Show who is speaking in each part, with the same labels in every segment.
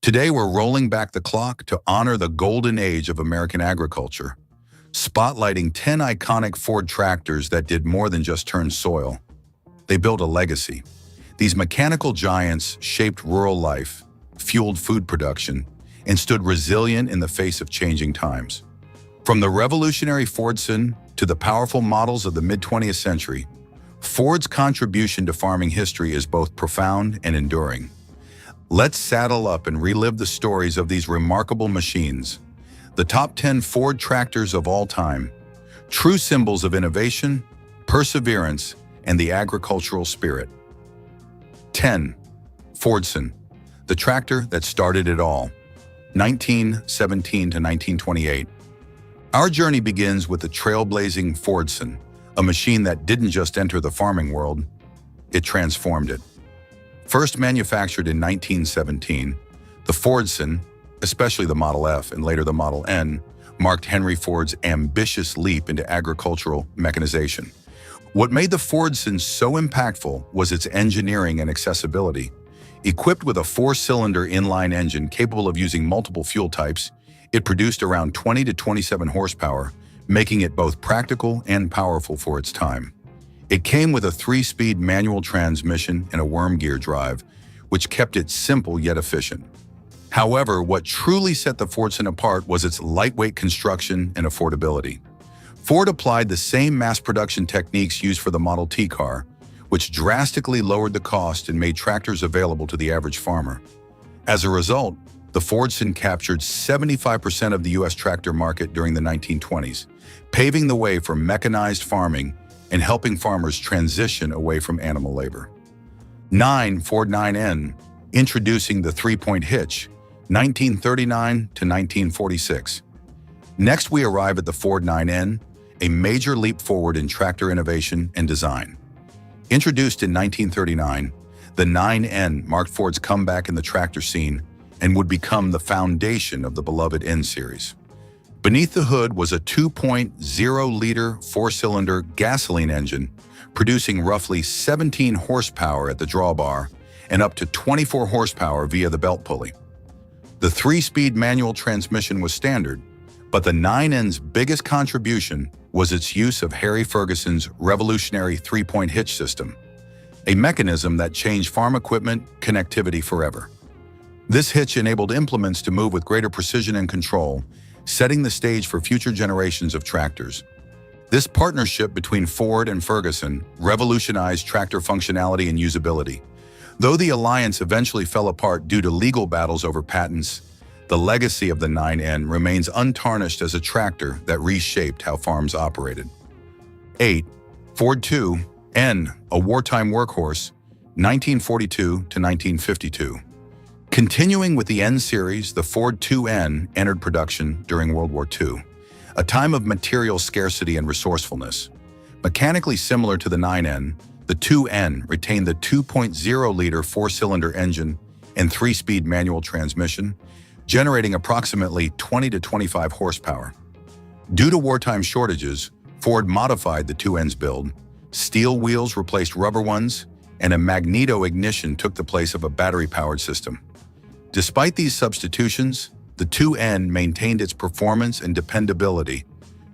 Speaker 1: Today, we're rolling back the clock to honor the golden age of American agriculture, spotlighting 10 iconic Ford tractors that did more than just turn soil. They built a legacy. These mechanical giants shaped rural life, fueled food production, and stood resilient in the face of changing times. From the revolutionary Fordson to the powerful models of the mid-20th century, Ford's contribution to farming history is both profound and enduring. Let's saddle up and relive the stories of these remarkable machines, the top 10 Ford tractors of all time, true symbols of innovation, perseverance, and the agricultural spirit. 10. Fordson, the tractor that started it all, 1917 to 1928. Our journey begins with the trailblazing Fordson, a machine that didn't just enter the farming world, it transformed it. First manufactured in 1917, the Fordson, especially the Model F and later the Model N, marked Henry Ford's ambitious leap into agricultural mechanization. What made the Fordson so impactful was its engineering and accessibility. Equipped with a 4-cylinder inline engine capable of using multiple fuel types, it produced around 20 to 27 horsepower, making it both practical and powerful for its time. It came with a 3-speed manual transmission and a worm gear drive, which kept it simple yet efficient. However, what truly set the Fordson apart was its lightweight construction and affordability. Ford applied the same mass production techniques used for the Model T car, which drastically lowered the cost and made tractors available to the average farmer. As a result, the Fordson captured 75% of the U.S. tractor market during the 1920s, paving the way for mechanized farming and helping farmers transition away from animal labor. 9. Ford 9N, introducing the 3-point hitch, 1939 to 1946. Next, we arrive at the Ford 9N, a major leap forward in tractor innovation and design. Introduced in 1939, the 9N marked Ford's comeback in the tractor scene and would become the foundation of the beloved N series. Beneath the hood was a 2.0-liter 4-cylinder gasoline engine, producing roughly 17 horsepower at the drawbar and up to 24 horsepower via the belt pulley. The 3-speed manual transmission was standard, but the 9N's biggest contribution was its use of Harry Ferguson's revolutionary 3-point hitch system, a mechanism that changed farm equipment connectivity forever. This hitch enabled implements to move with greater precision and control, setting the stage for future generations of tractors. This partnership between Ford and Ferguson revolutionized tractor functionality and usability. Though the alliance eventually fell apart due to legal battles over patents, the legacy of the 9N remains untarnished as a tractor that reshaped how farms operated. 8. Ford 2N, a wartime workhorse, 1942 to 1952. Continuing with the N series, the Ford 2N entered production during World War II, a time of material scarcity and resourcefulness. Mechanically similar to the 9N, the 2N retained the 2.0-liter 4-cylinder engine and 3-speed manual transmission, generating approximately 20 to 25 horsepower. Due to wartime shortages, Ford modified the 2N's build. Steel wheels replaced rubber ones, and a magneto ignition took the place of a battery-powered system. Despite these substitutions, the 2N maintained its performance and dependability,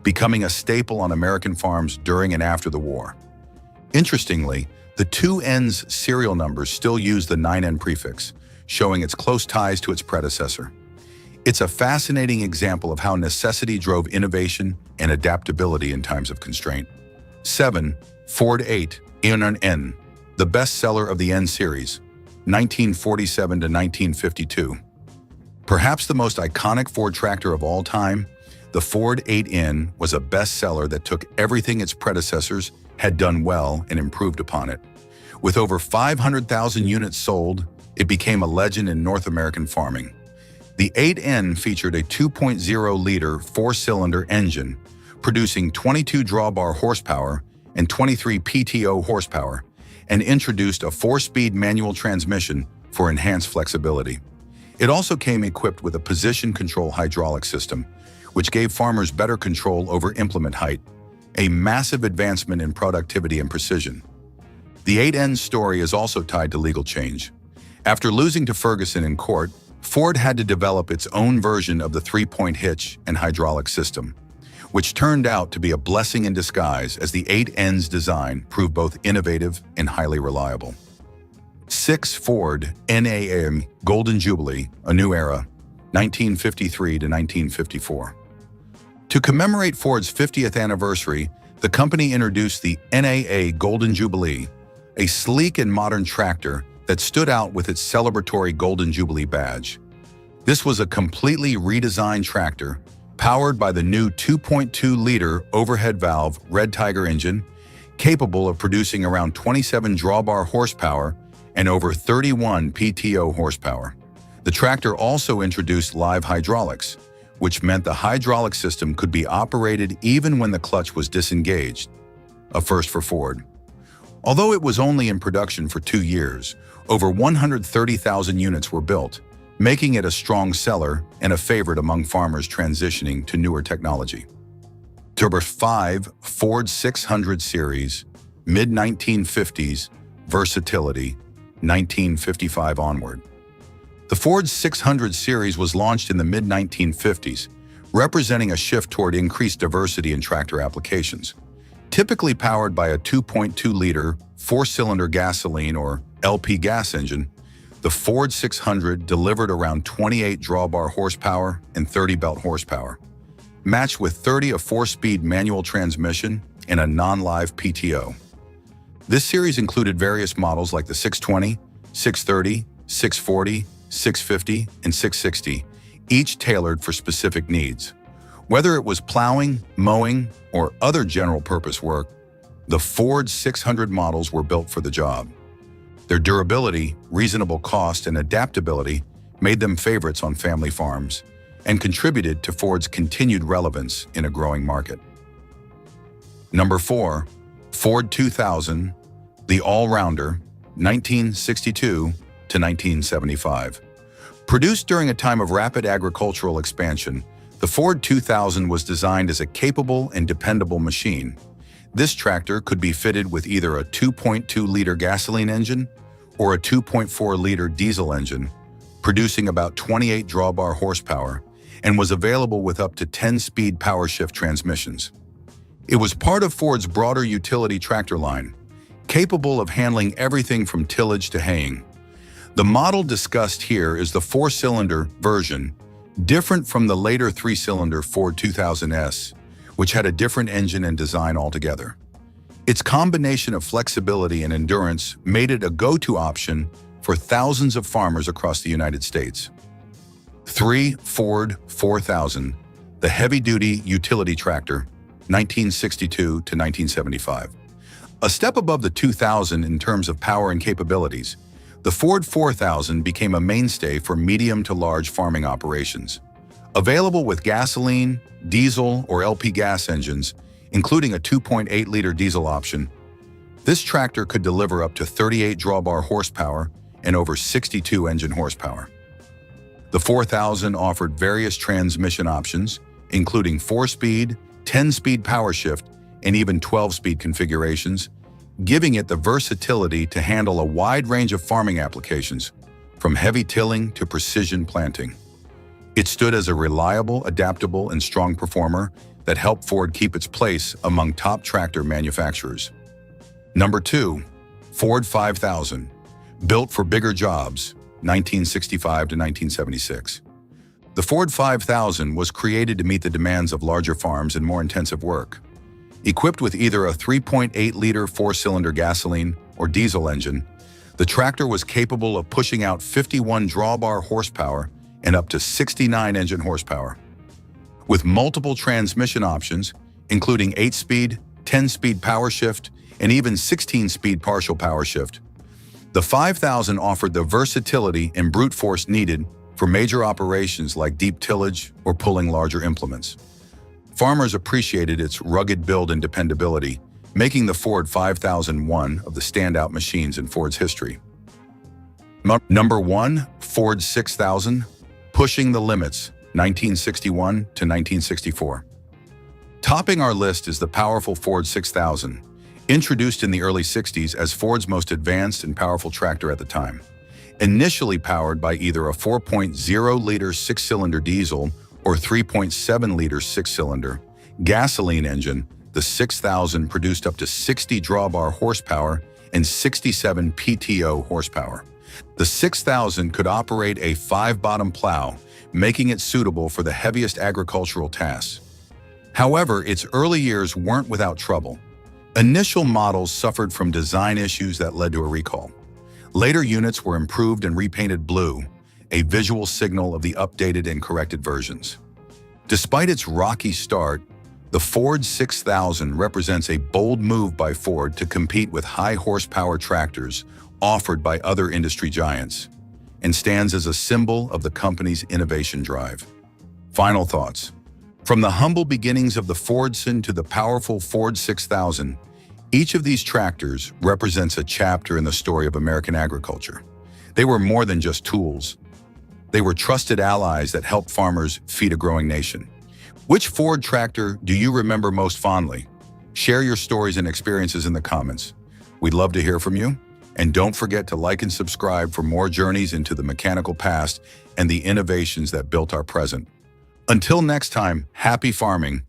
Speaker 1: becoming a staple on American farms during and after the war. Interestingly, the 2N's serial numbers still use the 9N prefix, showing its close ties to its predecessor. It's a fascinating example of how necessity drove innovation and adaptability in times of constraint. 7. Ford 8N, the bestseller of the N series, 1947 to 1952. Perhaps the most iconic Ford tractor of all time, the Ford 8N was a bestseller that took everything its predecessors had done well and improved upon it. With over 500,000 units sold, it became a legend in North American farming. The 8N featured a 2.0-liter 4-cylinder engine, producing 22 drawbar horsepower and 23 PTO horsepower, and introduced a 4-speed manual transmission for enhanced flexibility. It also came equipped with a position control hydraulic system, which gave farmers better control over implement height, a massive advancement in productivity and precision. The 8N's story is also tied to legal change. After losing to Ferguson in court, Ford had to develop its own version of the three-point hitch and hydraulic system, which turned out to be a blessing in disguise as the 8N's design proved both innovative and highly reliable. 6. Ford NAM Golden Jubilee, A New Era, 1953 to 1954. To commemorate Ford's 50th anniversary, the company introduced the NAA Golden Jubilee, a sleek and modern tractor that stood out with its celebratory Golden Jubilee badge. This was a completely redesigned tractor, powered by the new 2.2-liter overhead valve Red Tiger engine, capable of producing around 27 drawbar horsepower and over 31 PTO horsepower. The tractor also introduced live hydraulics, which meant the hydraulic system could be operated even when the clutch was disengaged, a first for Ford. Although it was only in production for 2 years, over 130,000 units were built, making it a strong seller and a favorite among farmers transitioning to newer technology. Number 5. Ford 600 Series, mid-1950s, versatility, 1955 onward. The Ford 600 Series was launched in the mid-1950s, representing a shift toward increased diversity in tractor applications. Typically powered by a 2.2-liter, four-cylinder gasoline or LP gas engine, the Ford 600 delivered around 28 drawbar horsepower and 30 belt horsepower, matched with 30 a four-speed manual transmission and a non-live PTO. This series included various models like the 620, 630, 640, 650, and 660, each tailored for specific needs. Whether it was plowing, mowing, or other general-purpose work, the Ford 600 models were built for the job. Their durability, reasonable cost, and adaptability made them favorites on family farms and contributed to Ford's continued relevance in a growing market. Number 4. Ford 2000, the All-Rounder, 1962 to 1975. Produced during a time of rapid agricultural expansion, the Ford 2000 was designed as a capable and dependable machine. This tractor could be fitted with either a 2.2-liter gasoline engine or a 2.4-liter diesel engine, producing about 28 drawbar horsepower, and was available with up to 10-speed power shift transmissions. It was part of Ford's broader utility tractor line, capable of handling everything from tillage to haying. The model discussed here is the four-cylinder version, different from the later three-cylinder Ford 2000S, which had a different engine and design altogether. Its combination of flexibility and endurance made it a go-to option for thousands of farmers across the United States. 3. Ford 4000, the heavy-duty utility tractor, 1962 to 1975. A step above the 2000 in terms of power and capabilities, the Ford 4000 became a mainstay for medium to large farming operations. Available with gasoline, diesel, or LP gas engines, including a 2.8-liter diesel option, this tractor could deliver up to 38 drawbar horsepower and over 62 engine horsepower. The 4000 offered various transmission options, including 4-speed, 10-speed power shift, and even 12-speed configurations, giving it the versatility to handle a wide range of farming applications, from heavy tilling to precision planting. It stood as a reliable, adaptable, and strong performer that helped Ford keep its place among top tractor manufacturers. Number 2. Ford 5000, built for bigger jobs, 1965 to 1976. The Ford 5000 was created to meet the demands of larger farms and more intensive work. Equipped with either a 3.8-liter four-cylinder gasoline or diesel engine, the tractor was capable of pushing out 51 drawbar horsepower and up to 69 engine horsepower. With multiple transmission options, including 8-speed, 10-speed power shift, and even 16-speed partial power shift, the 5000 offered the versatility and brute force needed for major operations like deep tillage or pulling larger implements. Farmers appreciated its rugged build and dependability, making the Ford 5000 one of the standout machines in Ford's history. Number 1. Ford 6000, pushing the limits, 1961 to 1964. Topping our list is the powerful Ford 6000, introduced in the early 60s as Ford's most advanced and powerful tractor at the time. Initially powered by either a 4.0-liter six-cylinder diesel or 3.7-liter six-cylinder gasoline engine, the 6000 produced up to 60 drawbar horsepower and 67 PTO horsepower. The 6000 could operate a 5-bottom plow, making it suitable for the heaviest agricultural tasks. However, its early years weren't without trouble. Initial models suffered from design issues that led to a recall. Later units were improved and repainted blue, a visual signal of the updated and corrected versions. Despite its rocky start, the Ford 6000 represents a bold move by Ford to compete with high-horsepower tractors offered by other industry giants, and stands as a symbol of the company's innovation drive. Final thoughts. From the humble beginnings of the Fordson to the powerful Ford 6000, each of these tractors represents a chapter in the story of American agriculture. They were more than just tools. They were trusted allies that helped farmers feed a growing nation. Which Ford tractor do you remember most fondly? Share your stories and experiences in the comments. We'd love to hear from you. And don't forget to like and subscribe for more journeys into the mechanical past and the innovations that built our present. Until next time, happy farming.